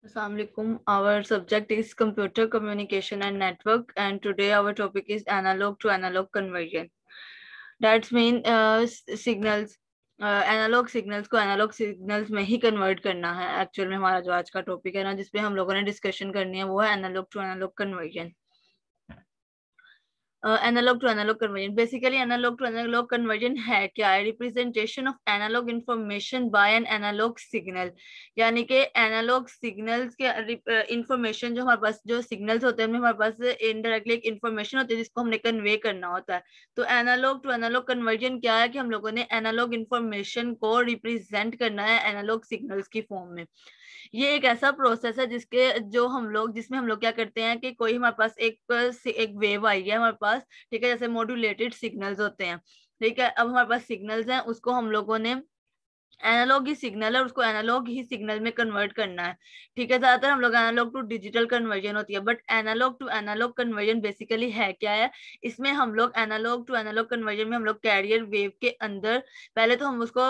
Assalamualaikum. Our subject is computer communication and network, and today our topic is analog to analog conversion. That's mean signals, analogue signals को analogue signals में ही convert करना है। Actual में हमारा जो आज का टॉपिक है ना, जिसपे हम लोगों ने डिस्कशन करनी है, वो है analogue to analogue conversion. Analogue to analogue conversion, basically analogue to analogue conversion है क्या है? Representation of analogue information by an analogue signal, यानी कि एनालॉग सिग्नल्स के इंफॉर्मेशन जो हमारे पास जो सिग्नल्स होते हैं उनमें हमारे पास इनडायरेक्टली एक इंफॉर्मेशन होती है जिसको हमने कन्वे करना होता है। तो एनालॉग टू एनालॉग कन्वर्जन क्या है कि हम लोगों ने एनालॉग इंफॉर्मेशन को रिप्रेजेंट करना है एनालॉग सिग्नल्स की फॉर्म में। ये एक ऐसा प्रोसेस है जिसमें हम लोग क्या करते हैं कि कोई हमारे पास एक वेव आई है हमारे पास, ठीक है, जैसे मॉड्यूलेटेड सिग्नल्स होते हैं। ठीक है, अब हमारे पास सिग्नल्स हैं, उसको हम लोगों ने एनालॉग ही सिग्नल है, उसको एनालॉग ही सिग्नल में कन्वर्ट करना है। ठीक है, ज्यादातर हम लोग एनालॉग टू डिजिटल कन्वर्जन होती है, but analogue to analogue conversion basically है क्या है? इसमें हम लोग एनालॉग टू एनालॉग कन्वर्जन में हम लोग कैरियर वेव के अंदर पहले तो हम उसको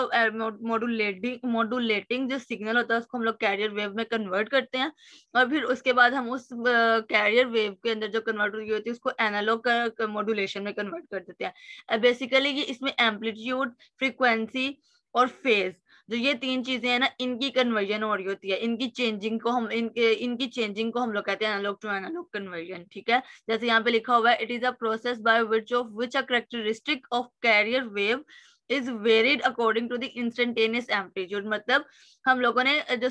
मॉड्यूलेटिंग जो सिग्नल होता है उसको हम लोग कैरियर वेव में कन्वर्ट करते हैं, और फिर उसके बाद हम उस कैरियर वेव के अंदर जो कन्वर्ट हुई होती है उसको एनालॉग मॉड्यूलेशन में कन्वर्ट कर देते हैं। बेसिकली ये इसमें एम्पलीट्यूड, फ्रीक्वेंसी और फेज, जो ये तीन चीजें हैं ना, इनकी कन्वर्जन हो रही होती है। इनकी चेंजिंग को हम लोग कहते हैं एनालॉग टू एनालॉग कन्वर्जन। ठीक है, जैसे यहाँ पे लिखा हुआ है, it is a process by which a characteristic of carrier wave is varied according to the instantaneous amplitude. मतलब हम लोगों ने जो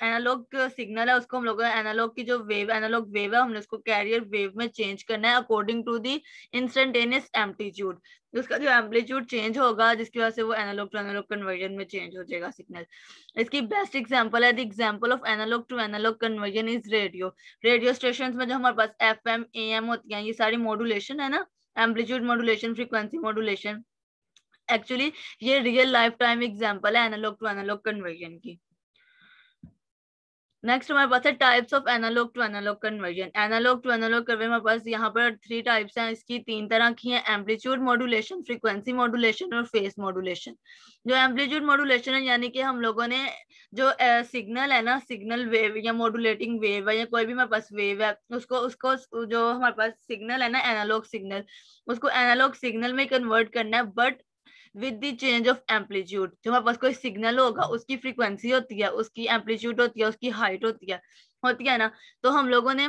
एनालॉग सिग्नल है उसको हम लोगों ने एनालॉग की जो एनालॉग वेव है हमने उसको कैरियर वेव में चेंज करना है according to the instantaneous amplitude. उसका जो एम्पलीट्यूड चेंज होगा जिसकी वजह से वो एनालॉग टू एनालॉग कन्वर्जन में चेंज हो जाएगा सिग्नल। इसकी बेस्ट एग्जांपल है, the example of analogue to analogue conversion is radio. Radio station में जो हमारे पास एफएम एएम होती हैं, ये सारी मॉड्यूलेशन है ना, amplitude modulation, frequency modulation. Actually ये रियल लाइफ टाइम एग्जांपल है एनालॉग टू एनालॉग कन्वर्जन की। नेक्स्ट हमारे पास है types of analogue to analogue conversion. Analogue to analogue conversion हमारे पास यहाँ पर 3 टाइप्स हैं, इसकी 3 तरह की हैं, एम्पलीट्यूड मॉड्यूलेशन, फ्रीक्वेंसी मॉड्यूलेशन और फेस मॉड्यूलेशन। जो एम्पलीट्यूड मॉड्यूलेशन है, यानी कि हम लोगों ने जो सिग्नल है ना, सिग्नल वेव या मॉड्यूलेटिंग वेव है या कोई भी हमारे पास वेव है, उसको उसको जो हमारे पास सिग्नल है ना, एनालॉग सिग्नल, उसको एनालॉग सिग्नल में कन्वर्ट करना है, but with the change of amplitude. जो हमारे पास कोई सिग्नल होगा उसकी फ्रीक्वेंसी होती है, उसकी एम्पलीट्यूड होती है, उसकी हाइट होती है ना, तो हम लोगों ने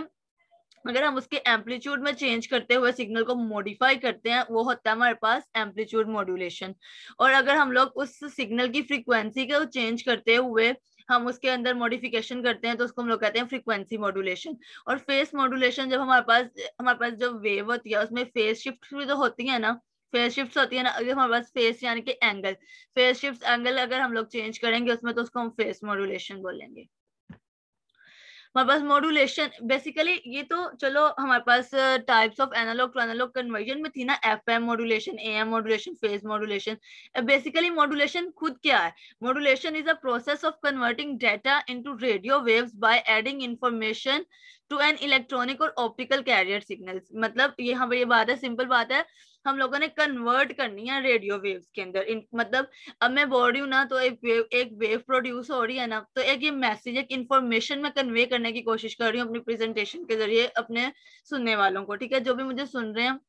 अगर हम उसके एम्पलीट्यूड में चेंज करते हुए सिग्नल को मॉडिफाई करते हैं, वो होता है हमारे पास एम्पलीट्यूड मॉड्यूलेशन। और अगर हम लोग उस सिग्नल की फ्रीक्वेंसी को चेंज करते हुए हम उसके अंदर मॉडिफिकेशन करते हैं तो उसको हम लोग कहते हैं फ्रीक्वेंसी मॉड्यूलेशन। और फेस मॉड्यूलेशन, जब हमारे पास जो वेव होती है उसमें फेस शिफ्ट भी तो होती है ना, फेस शिफ्ट होती है ना, अगर हमारे पास फेस यानी कि एंगल, फेस शिफ्ट एंगल अगर हम लोग चेंज करेंगे उसमें तो उसको हम फेस मॉड्यूलेशन बोलेंगे। हमारे पास मॉड्यूलेशन बेसिकली ये तो चलो हमारे पास types of analogue to analogue conversion में थी ना, FM modulation, AM modulation, phase modulation. Basically modulation खुद क्या है? Modulation is a process of converting data into radio waves by adding information to an electronic और ऑप्टिकल कैरियर सिग्नल्स। मतलब यहाँ पर ये बात है, सिंपल बात है, हम लोगों ने कन्वर्ट करनी है रेडियो वेव्स के अंदर। मतलब अब मैं बोल रही हूँ ना, तो एक वेव प्रोड्यूस हो रही है ना, तो एक ये मैसेज, एक इंफॉर्मेशन में कन्वे करने की कोशिश कर रही हूँ अपनी प्रेजेंटेशन के जरिए अपने सुनने वालों को। ठीक है, जो भी मुझे सुन रहे हैं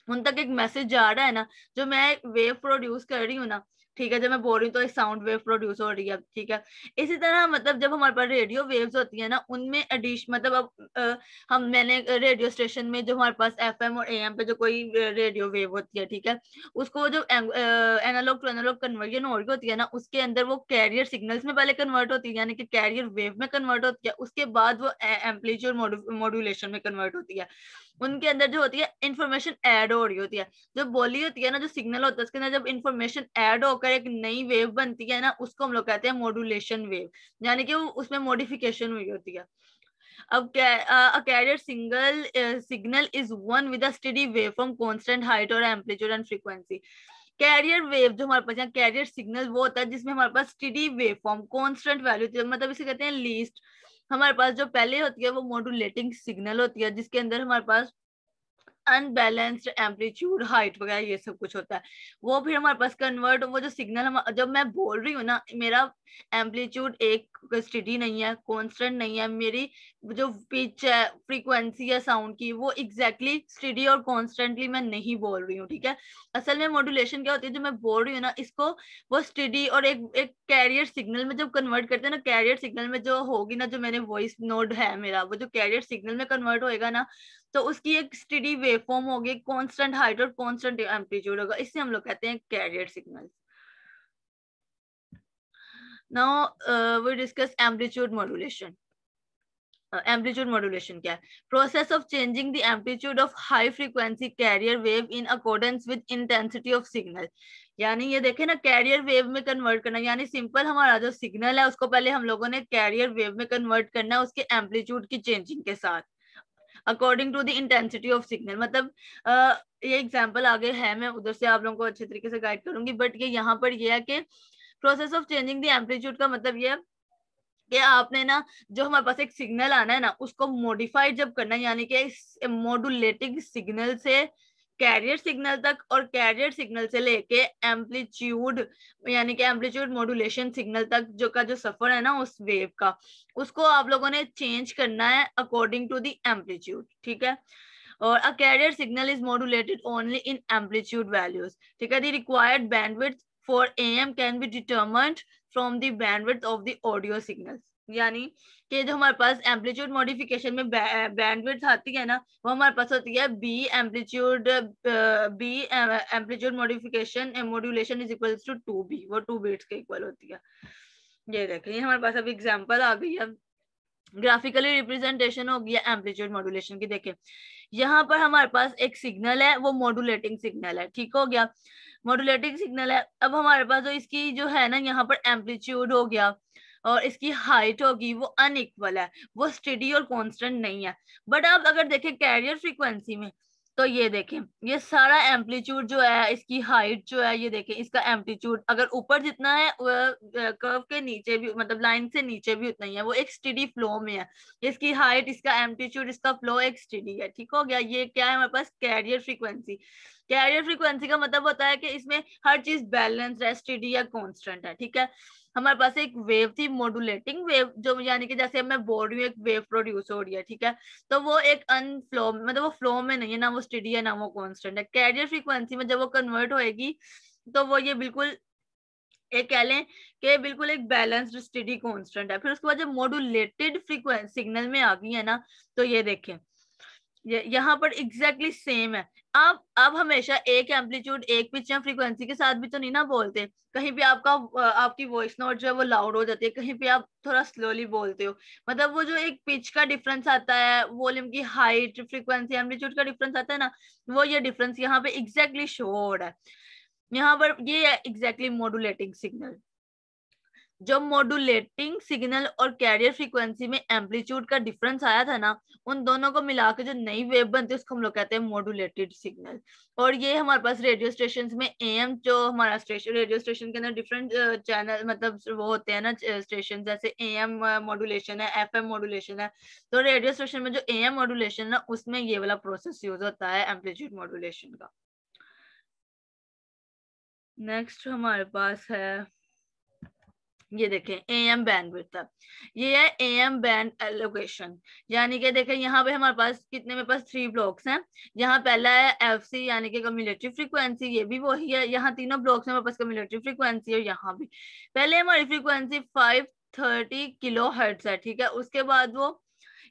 उन तक एक मैसेज जा रहा है ना, जो मैं वेव प्रोड्यूस कर रही हूँ ना। ठीक है, जब मैं बोल रही हूँ तो एक साउंड वेव प्रोड्यूस हो रही है। ठीक है, इसी तरह मतलब जब हमारे पास रेडियो वेव्स होती है ना, उनमें एडिशन मतलब अब मैंने रेडियो स्टेशन में जो हमारे पास एफएम और एएम पे जो कोई रेडियो वेव होती है, ठीक है, उसको जो एनालॉग टू एनालॉग कन्वर्जन हो रही होती है ना, उसके अंदर वो कैरियर सिग्नल्स में पहले कन्वर्ट होती है, यानी कि कैरियर वेव में कन्वर्ट होती है, उसके बाद वो एम्पलीट्यूड मॉड्यूलेशन में कन्वर्ट होती है। उनके अंदर जो होती है इंफॉर्मेशन ऐड हो रही होती है, जो बोली होती है ना, जो सिग्नल होता है उसके अंदर जब इंफॉर्मेशन ऐड होकर एक नई वेव बनती है ना, उसको हम लोग कहते हैं मॉड्यूलेशन वेव, यानी कि वो उसमें मॉडिफिकेशन हुई होती है। अब carrier single signal is one with a steady wave from constant height और amplitude and frequency. Carrier wave जो हमारे पास, कैरियर सिग्नल वो होता है जिसमें हमारे पास steady wave form, constant value, मतलब इसे कहते हैं लीस्ट। हमारे पास जो पहले होती है वो मॉड्यूलेटिंग सिग्नल होती है, जिसके अंदर हमारे पास अनबैलेंस्ड एम्पलीट्यूड, हाइट वगैरह ये सब कुछ होता है। वो फिर हमारे पास कन्वर्ट, वो जो सिग्नल हम जब मैं बोल रही हूँ ना, मेरा एम्पलीट्यूड एक स्टेडी नहीं है, कांस्टेंट नहीं है, मेरी जो पिच है, फ्रीक्वेंसी है साउंड की, वो एग्जैक्टली स्टेडी और कॉन्स्टेंटली मैं नहीं बोल रही हूँ, ठीक है। असल में मॉड्यूलेशन क्या होती है, जो मैं बोल रही हूँ ना, इसको वो स्टेडी और एक कैरियर सिग्नल में जब कन्वर्ट करते हैं ना, कैरियर सिग्नल में जो होगी ना, जो मैंने वॉइस नोड है मेरा, वो जो कैरियर सिग्नल में कन्वर्ट होएगा ना, तो उसकी एक स्टेडी वेवफॉर्म होगी, कांस्टेंट हाइट और कांस्टेंट एम्पलीट्यूड होगा, इससे हम लोग कहते हैं carrier signal. Now we discuss amplitude modulation. Amplitude modulation क्या है? Process of changing the amplitude of high frequency carrier wave in accordance with intensity of signal. यानी ये देखें ना, कैरियर वेव में कन्वर्ट करना, यानी सिंपल हमारा जो सिग्नल है उसको पहले हम लोगों ने कैरियर वेव में कन्वर्ट करना है उसके एम्पलीट्यूड की चेंजिंग के साथ, according to the intensity of signal. मतलब ये एग्जांपल आगे है, मैं उधर से आप लोगों को अच्छे तरीके से गाइड करूंगी, बट ये यहाँ पर ये है कि process of changing the amplitude का मतलब ये है कि आपने ना, जो हमारे पास एक सिग्नल आना है ना, उसको मॉडिफाइड जब करना है, यानी कि मॉड्यूलेटिंग सिग्नल से कैरियर सिग्नल तक और कैरियर सिग्नल से लेके एम्पलीट्यूड, यानी कि एम्पलीट्यूड मॉड्यूलेशन सिग्नल तक जो का जो सफर है ना उस वेव का, उसको आप लोगों ने चेंज करना है अकॉर्डिंग टू द एम्पलीट्यूड, ठीक है। और a carrier signal is modulated only in amplitude values, ठीक है। The required bandwidth for AM can be determined from the bandwidth of the audio signals. यानी कि जो हमारे पास एम्पलीट्यूड मॉडिफिकेशन में बैंडविड्थ आती है ना, वो हमारे पास होती है B amplitude, B amplitude modification modulation is equal to 2b, वो 2 बीट्स के इक्वल होती है। ये देखें, हमारे पास अभी एग्जांपल आ गई है, ग्राफिकली रिप्रेजेंटेशन हो गया एम्पलीट्यूड मॉड्यूलेशन की। देखें यहाँ पर हमारे पास एक सिग्नल है, वो मॉड्यूलेटिंग सिग्नल है, ठीक हो गया, मॉड्यूलेटिंग सिग्नल है। अब हमारे पास जो इसकी जो है ना, यहाँ पर एम्पलीट्यूड हो गया और इसकी हाइट होगी, वो अनइक्वल है, वो स्टेडी और कांस्टेंट नहीं है। बट आप अगर देखें कैरियर फ्रीक्वेंसी में, तो ये देखें, ये सारा एम्पलीट्यूड जो है, इसकी हाइट जो है, ये देखें, इसका एम्पलीट्यूड अगर ऊपर जितना है, कर्व के नीचे भी, मतलब लाइन से नीचे भी उतना ही है, वो एक स्टेडी फ्लो में है। इसकी हाइट, इसका एम्पलीट्यूड, इसका फ्लो एक स्टेडी है, ठीक हो गया। ये क्या है हमारे पास? Carrier frequency. कैरियर फ्रीक्वेंसी का मतलब होता है कि इसमें हर चीज बैलेंस्ड है, स्टेडी या कांस्टेंट है, ठीक है। हमारे पास एक वेव थी, मॉड्यूलेटिंग वेव, जो यानी कि जैसे मैं बोल रही हूँ एक वेव प्रोड्यूस हो रही है, ठीक है, तो वो एक अनफ्लो, मतलब वो फ्लो में नहीं है, ना वो स्टेडी है ना वो कांस्टेंट है। कैरियर फ्रीक्वेंसी में जब वो कन्वर्ट होएगी, तो वो ये बिल्कुल एक कह लें कि बिल्कुल एक बैलेंस्ड स्टेडी कांस्टेंट है। फिर उसके बाद जब मॉड्यूलेटेड फ्रीक्वेंसी सिग्नल में आ गई है ना, तो ये देखें, यहाँ पर एग्जैक्टली सेम है। आप हमेशा एक एम्पलीट्यूड, एक पिच या फ्रीक्वेंसी के साथ भी तो नहीं ना बोलते, कहीं पे आपका आपकी वॉइस नोट जो है वो लाउड हो जाती है, कहीं पे आप थोड़ा स्लोली बोलते हो, मतलब वो जो एक पिच का डिफरेंस आता है, वॉल्यूम की हाइट, फ्रीक्वेंसी, एम्पलीट्यूड का डिफरेंस आता है ना, वो ये डिफरेंस यहाँ पे एग्जैक्टली शो हो रहा है। यहाँ पर ये है एग्जैक्टली मॉड्यूलेटिंग सिग्नल। जो मॉड्यूलेटिंग सिग्नल और कैरियर फ्रीक्वेंसी में एम्पलीट्यूड का डिफरेंस आया था ना, उन दोनों को मिला के जो नई वेव बनती है उसको हम लोग कहते हैं मॉड्यूलेटेड सिग्नल। और ये हमारे पास रेडियो स्टेशन में एएम, जो हमारा स्टेशन, रेडियो स्टेशन के अंदर डिफरेंट चैनल, मतलब वो होते हैं ना स्टेशन, जैसे एएम मॉड्यूलेशन है, एफएम मॉड्यूलेशन है, तो रेडियो स्टेशन में जो एएम मॉड्यूलेशन है उसमें ये वाला प्रोसेस यूज होता है एम्पलीट्यूड मॉड्यूलेशन का। नेक्स्ट हमारे पास है, ये देखें एएम बैंडविड्थ है, ये है एएम बैंड एलोकेशन। यानी कि देखें यहाँ पे हमारे पास कितने, मेरे पास 3 ब्लॉक्स हैं। यहाँ पहला है एफसी यानी कि कम्युलेटिव फ्रीक्वेंसी, ये भी वही है, यहाँ तीनों ब्लॉक्स में हमारे पास कम्युलेटिव फ्रीक्वेंसी, और यहाँ भी पहले हमारी फ्रीक्वेंसी 530 किलो हर्ट्ज है, ठीक है। उसके बाद वो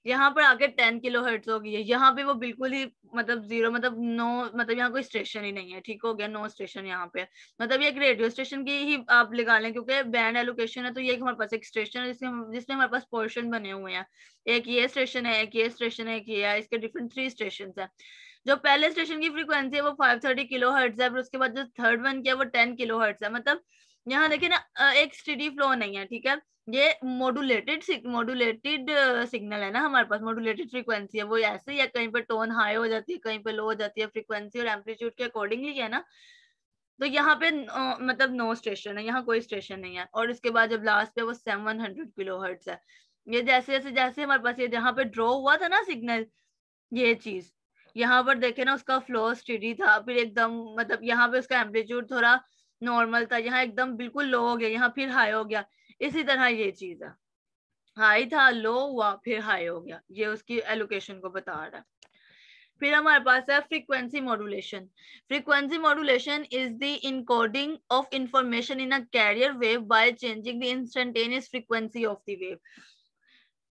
यहाँ पर आके 10 किलो हर्ट्ज हो गई है, यहाँ पे वो बिल्कुल ही मतलब जीरो, मतलब नो, मतलब यहाँ कोई स्टेशन ही नहीं है, ठीक हो गया, नो स्टेशन यहाँ पे, मतलब ये एक रेडियो स्टेशन की ही आप लगा लें, क्योंकि बैंड एलोकेशन है, तो ये हमारे पास एक स्टेशन है जिसमें हमारे पास पोर्शन बने हुए हैं, एक ये स्टेशन है, एक ये स्टेशन है, एक ये है, इसके डिफरेंट 3 स्टेशन है। जो पहले स्टेशन की फ्रीक्वेंसी है वो 530 किलो हर्ट्ज है, फिर उसके बाद जो थर्ड वन किया वो 10 किलो हर्ट्ज है। मतलब यहाँ देखिए ना, एक स्टेडी फ्लो नहीं है, ठीक है। ये मॉड्यूलेटेड सिग्नल है ना हमारे पास, मॉड्यूलेटेड फ्रीक्वेंसी है, वो ऐसे ही है, कहीं पर टोन हाई हो जाती है, कहीं पर लो हो जाती है, फ्रीक्वेंसी और एम्पलीट्यूड के अकॉर्डिंगली है ना। तो यहाँ पे मतलब नो स्टेशन है, यहाँ कोई स्टेशन नहीं है। और इसके बाद जब लास्ट पे वो 700 किलो हर्ट्ज है। ये जैसे जैसे जैसे हमारे पास ये जहाँ पे ड्रॉ हुआ था ना सिग्नल, ये चीज यहाँ पर देखे ना, उसका फ्लो स्टेडी था, फिर एकदम मतलब यहाँ पे उसका एम्पलीट्यूड थोड़ा नॉर्मल था, यहाँ एकदम बिल्कुल लो हो गया, यहाँ फिर हाई हो गया। इसी तरह ये चीज है, हाई था, लो हुआ, फिर हाई हो गया, ये उसकी एलोकेशन को बता रहा है। फिर हमारे पास है frequency modulation. Frequency modulation is the encoding of information in a carrier wave by changing the instantaneous frequency of the wave.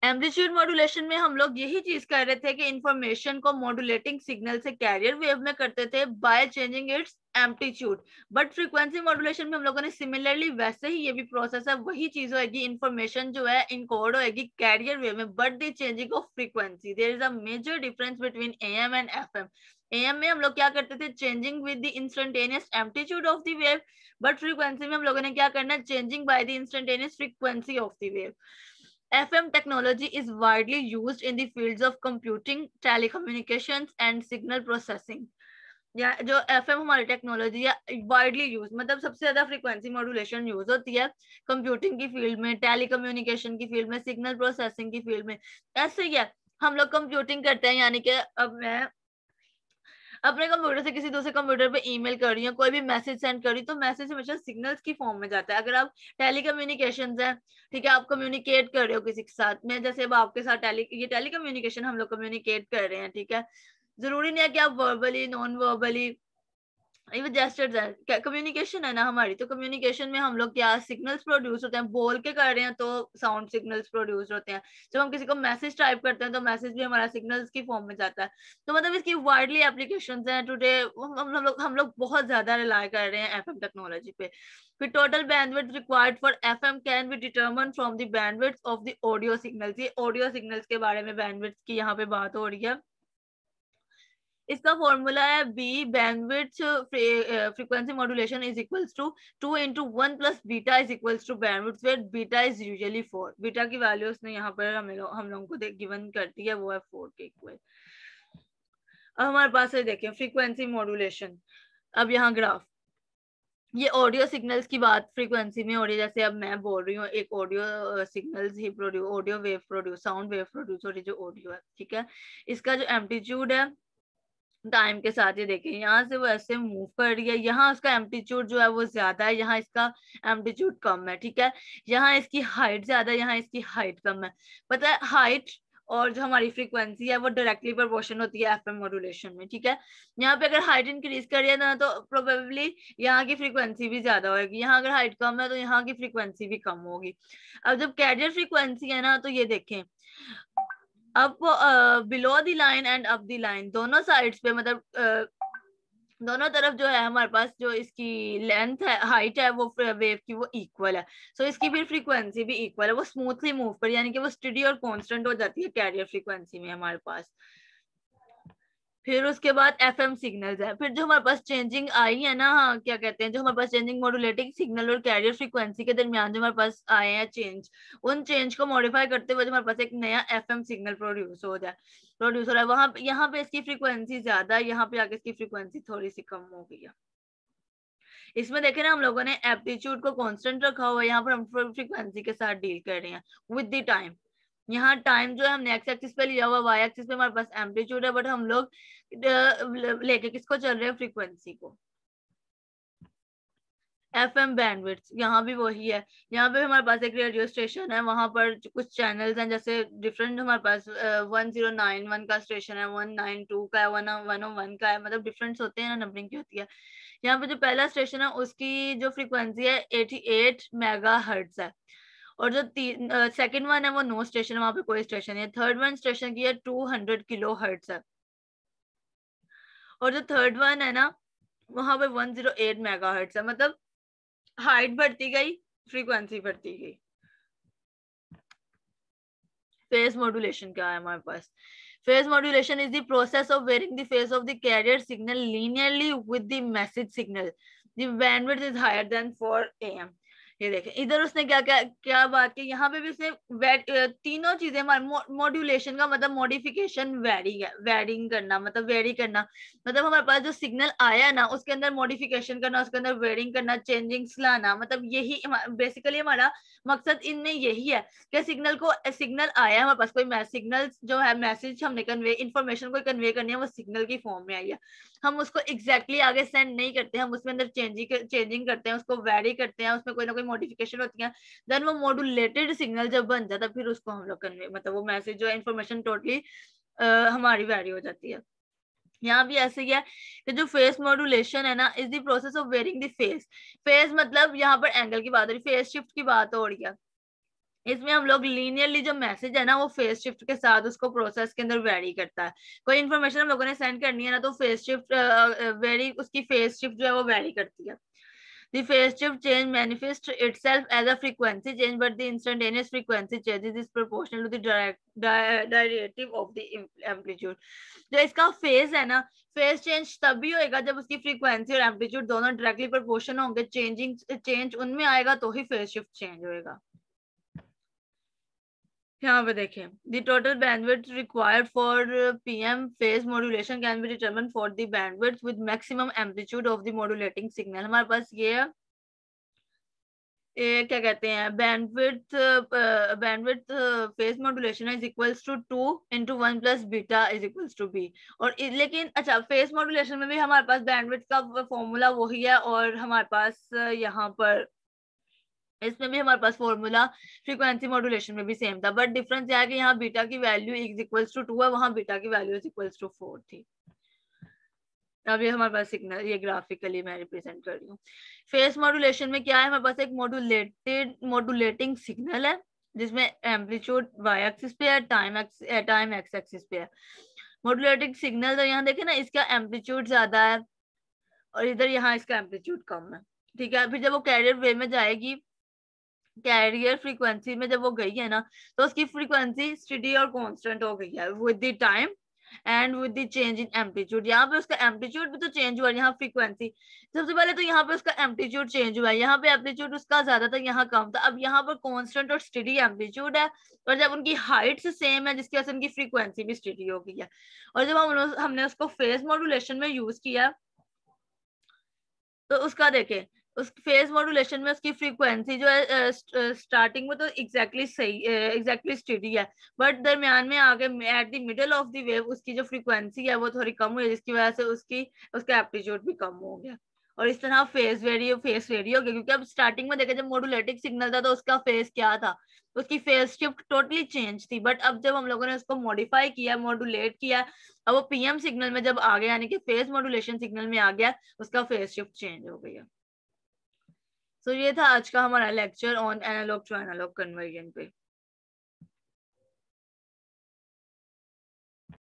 Amplitude modulation में हम लोग यही चीज कर रहे थे कि इंफॉर्मेशन को मॉड्यूलेटिंग सिग्नल से कैरियर वेव में करते थे by changing it's amplitude. But frequency modulation में हम लोगों ने सिमिलरली वैसे ही ये भी प्रोसेस है, वही चीज होगी, इंफॉर्मेशन जो है इनकोड होगी कैरियर वेव में, but the changing of frequency. There is a major difference between AM and FM. AM में हम लोग क्या करते थे, changing with the instantaneous amplitude of the wave, but frequency में हम लोगों ने क्या करना है, changing by the instantaneous frequency of the wave. FM technology is widely used in the fields of computing, telecommunications and signal processing. या जो FM हमारी टेक्नोलॉजी है वाइडली यूज, मतलब सबसे ज्यादा फ्रीक्वेंसी मॉड्यूलेशन यूज होती है कंप्यूटिंग की फील्ड में, टेलीकम्युनिकेशन की फील्ड में, सिग्नल प्रोसेसिंग की फील्ड में। ऐसे ही है, हम लोग कंप्यूटिंग करते हैं, यानी कि अब मैं अपने कंप्यूटर से किसी दूसरे कंप्यूटर पे ईमेल कर रही हूँ, कोई भी मैसेज सेंड कर रही हूँ, तो मैसेज हमेशा सिग्नल्स की फॉर्म में जाता है। अगर आप टेलीकम्युनिकेशन है, ठीक है, आप कम्युनिकेट कर रहे हो किसी के साथ, मैं जैसे अब आपके साथ ये टेलीकम्युनिकेशन हम लोग कम्युनिकेट कर रहे हैं, ठीक है, जरूरी नहीं है कि आप वर्बली, नॉन वर्बली, ये जेस्चर्स है, कम्युनिकेशन है ना हमारी। तो कम्युनिकेशन में हम लोग क्या सिग्नल्स प्रोड्यूस होते हैं, बोल के कर रहे हैं तो साउंड सिग्नल्स प्रोड्यूस होते हैं, जब हम किसी को मैसेज टाइप करते हैं तो मैसेज भी हमारा सिग्नल्स की फॉर्म में जाता है। तो मतलब इसकी वाइडली एप्लीकेशंस हैं टुडे, हम लोग बहुत ज्यादा रिलाई कर रहे हैं एफएम टेक्नोलॉजी पे। फिर total bandwidth required for FM can be determined from the bandwidth of the audio signals. ये ऑडियो सिग्नल्स के बारे में बैंडविड्थ की यहाँ पे बात हो रही है। इसका फॉर्मूला है B bandwidth frequency modulation is equals to 2 into 1 plus beta is equals to bandwidth, where beta is usually 4। Beta की वैल्यू उसने यहाँ पर हम लोगों को गिवन कर दी है, वो है 4 के इक्वल। अब हमारे पास है देखें फ्रीक्वेंसी मॉड्यूलेशन। अब यहाँ ग्राफ, ये ऑडियो सिग्नल्स की बात फ्रीक्वेंसी में हो रही है, जैसे अब मैं बोल रही हूँ एक ऑडियो सिग्नल्स ही produce, audio wave produce, sound wave produce हो रही जो ऑडियो है, ठीक है। इसका जो एम्पलीट्यूड है टाइम के साथ, ये देखें यहाँ से वो ऐसे मूव कर रही है, यहाँ उसका एम्पलीट्यूड जो है वो ज्यादा है, यहाँ इसका एम्पलीट्यूड कम है, ठीक है। यहाँ इसकी हाइट ज्यादा है, यहाँ इसकी हाइट कम है। पता है हाइट और जो हमारी फ्रीक्वेंसी है वो डायरेक्टली प्रोपोर्शन होती है एफएम मॉड्यूलेशन में, ठीक है। यहाँ पे अगर हाइट इंक्रीज करिए ना तो प्रोबेबली यहाँ की फ्रीक्वेंसी भी ज्यादा होगी, यहाँ अगर हाइट कम है तो यहाँ की फ्रीक्वेंसी भी कम होगी। अब जब कैरियर फ्रीक्वेंसी है ना, तो ये देखें अब below the line and up the line, दोनों साइड्स पे, मतलब दोनों तरफ जो है हमारे पास जो इसकी लेंथ है, हाइट है, वो वेव की वो इक्वल है। सो इसकी फिर फ्रीक्वेंसी भी इक्वल है, वो स्मूथली मूव कर, यानी कि वो स्टेडी और कांस्टेंट हो जाती है कैरियर फ्रीक्वेंसी में हमारे पास। फिर उसके बाद एफएम सिग्नल्स है, फिर जो हमारे पास चेंजिंग आई है ना, हाँ क्या कहते हैं, जो हमारे पास चेंजिंग मॉड्यूलेटिंग सिग्नल और कैरियर फ्रीक्वेंसी के दरमियान जो हमारे पास आए हैं चेंज, उन चेंज को मॉडिफाई करते हुए जो हमारे पास एक नया एफएम सिग्नल प्रोड्यूस हो रहा है, वहां यहाँ पे इसकी फ्रीक्वेंसी ज्यादा है, यहाँ पे आके इसकी फ्रीक्वेंसी थोड़ी सी कम हो गई है। इसमें देखे ना हम लोगों ने एप्टीट्यूड को कांस्टेंट रखा हुआ है, यहाँ पर हम फ्रीक्वेंसी के साथ डील कर रहे हैं विद द टाइम। यहाँ टाइम जो है हमने एक्स एक्सिस पे लिया हुआ, वाई एक्सिस पे हमारे पास एम्पलीट्यूड है, बट हम लोग लेके किसको चल रहे हैं, फ्रीक्वेंसी को। एफएम बैंडविड्थ यहाँ भी वही है, यहाँ पे हमारे पास एक रेडियो स्टेशन है, वहां पर कुछ चैनल्स हैं, जैसे डिफरेंट हमारे पास 1091 का स्टेशन है, 192 का है, 101 का है, मतलब डिफरेंस होते हैं ना, नंबरिंग की होती है। यहाँ पे जो पहला स्टेशन है उसकी जो फ्रीक्वेंसी है 88 मेगा हर्ट्ज है, और जो सेकंड वन है वो नो स्टेशन है, वहां पे कोई स्टेशन है। थर्ड वन स्टेशन की है 200 किलो हर्ट्ज है, और जो थर्ड वन है ना वहां पे 108 मेगा हर्ट्ज है, मतलब हाइट बढ़ती गई, फ्रीक्वेंसी बढ़ती गई। फेज मॉड्यूलेशन क्या है हमारे पास, phase modulation is the process of varying the phase of the carrier signal linearly with the message signal, the bandwidth is higher than for AM. ये देखें इधर उसने क्या क्या क्या बात की, यहाँ पे भी उसने तीनों चीजें, मॉड्यूलेशन का मतलब मॉडिफिकेशन, वेरिंग करना, मतलब वेरी करना, मतलब हमारे पास जो सिग्नल आया ना उसके अंदर मॉडिफिकेशन करना, उसके अंदर वेरिंग करना, चेंजिंग्स लाना, मतलब यही बेसिकली हमारा मकसद इनमें यही है कि सिग्नल आया हमारे पास, कोई सिग्नल जो है, मैसेज हमने कन्वे, इन्फॉर्मेशन को कन्वे करनी है, वो सिग्नल की फॉर्म में आई है, हम उसको एग्जैक्टली आगे सेंड नहीं करते, हम उसमें अंदर चेंजिंग करते हैं, उसको वेरी करते हैं, उसमें कोई ना कोई मॉडिफिकेशन होती है, देन वो मॉड्यूलेटेड सिग्नल जब बन जाता है फिर उसको हम लोग कन्वे मतलब वो मैसेज जो है इंफॉर्मेशन टोटली हमारी वैरी हो जाती है। यहाँ भी ऐसे ही है कि जो फेस मॉड्यूलेशन है ना is the process of varying the phase. Phase मतलब यहाँ पर एंगल की बात हो रही, फेस शिफ्ट की बात हो रही है। इसमें हम लोग लीनियरली जो मैसेज है ना वो फेस शिफ्ट के साथ उसको प्रोसेस के अंदर वेरी करता है। कोई इन्फॉर्मेशन हम लोगों ने सेंड करनी है ना तो फेस शिफ्ट वेरी उसकी फेस शिफ्ट जो है वो वेरी करती है। The phase shift change manifests itself as a frequency change, but the instantaneous frequency changes is proportional to the derivative of the amplitude. जो इसका फेज है ना, फेज चेंज तभी होएगा जब उसकी फ्रीक्वेंसी और एम्पलीट्यूड दोनों डायरेक्टली प्रोपोर्शनल होंगे, चेंज उनमें आएगा तो ही फेज शिफ्ट चेंज होएगा। यहाँ पे देखें, the total bandwidth required for PM phase modulation can be determined for the bandwidth with maximum amplitude of the modulating signal। हमारे पास ये क्या कहते हैं bandwidth phase modulation is equals to 2 into 1 plus beta is equals to B. और लेकिन अच्छा phase modulation में भी हमारे पास बैंडविड्थ का फॉर्मूला वही है और हमारे पास यहाँ पर इसमें भी हमारे पास फॉर्मूला फ्रीक्वेंसी मॉड्यूलेशन में भी सेम था, बट डिफरेंस यह है कि यहाँ बीटा की वैल्यू इज इक्वल्स टू 2 है, वहां बीटा की वैल्यू इज इक्वल्स टू 4 थी। अब ये हमारे पास सिग्नल ये ग्राफिकली मैं रिप्रेजेंट कर रही हूँ। फेस मॉड्यूलेशन में क्या है, हमारे पास एक मॉड्यूलेटिंग सिग्नल है जिसमें एम्पलीट्यूड वाई एक्सिस पे है, टाइम एक्स एक्सिस पे है। मॉड्यूलेटिंग सिग्नल तो यहाँ देखे ना इसका एम्पलीट्यूड ज्यादा है और इधर यहाँ इसका एम्पलीट्यूड कम है, ठीक है। फिर जब वो कैरियर वेव में जाएगी, कैरियर फ्रीक्वेंसी में जब वो गई है ना तो उसकी फ्रीक्वेंसी स्टेडी और कांस्टेंट हो गई है with the time and with the change in amplitude. यहाँ पे उसका एम्पलीट्यूड भी तो चेंज हुआ है, यहाँ फ्रीक्वेंसी सबसे पहले तो यहाँ पे उसका एम्पलीट्यूड चेंज हुआ है, यहाँ पे एम्पलीट्यूड उसका ज्यादा था यहाँ कम था, अब यहाँ पर कांस्टेंट और स्टेडी एम्पलीट्यूड है और जब उनकी हाइट से सेम है जिसकी वजह से उनकी फ्रीक्वेंसी भी स्टेडी हो गई है। और जब हमने उसको फेज मॉड्यूलेशन में यूज किया तो उसका देखें उस फेज मॉड्यूलेशन में उसकी फ्रीक्वेंसी जो है स्टार्टिंग में तो एग्जैक्टली स्टेडी है, बट दरमियान में आगे at the middle of the wave उसकी जो फ्रीक्वेंसी है वो थोड़ी कम हुई जिसकी वजह से उसका एम्पलीट्यूड भी कम हो गया और इस तरह फेस वेरी हो गया। क्योंकि अब स्टार्टिंग में देखा जब मॉड्यूलेटिंग सिग्नल था तो उसका फेस क्या था, उसकी फेस शिफ्ट टोटली चेंज थी, बट अब जब हम लोगों ने उसको मॉडिफाई किया मॉड्यूलेट किया अब वो पीएम सिग्नल में जब आ गया यानी कि फेज मॉड्यूलेशन सिग्नल में आ गया उसका फेस शिफ्ट चेंज हो गया। तो ये था आज का हमारा lecture on analogue to analogue conversion पे।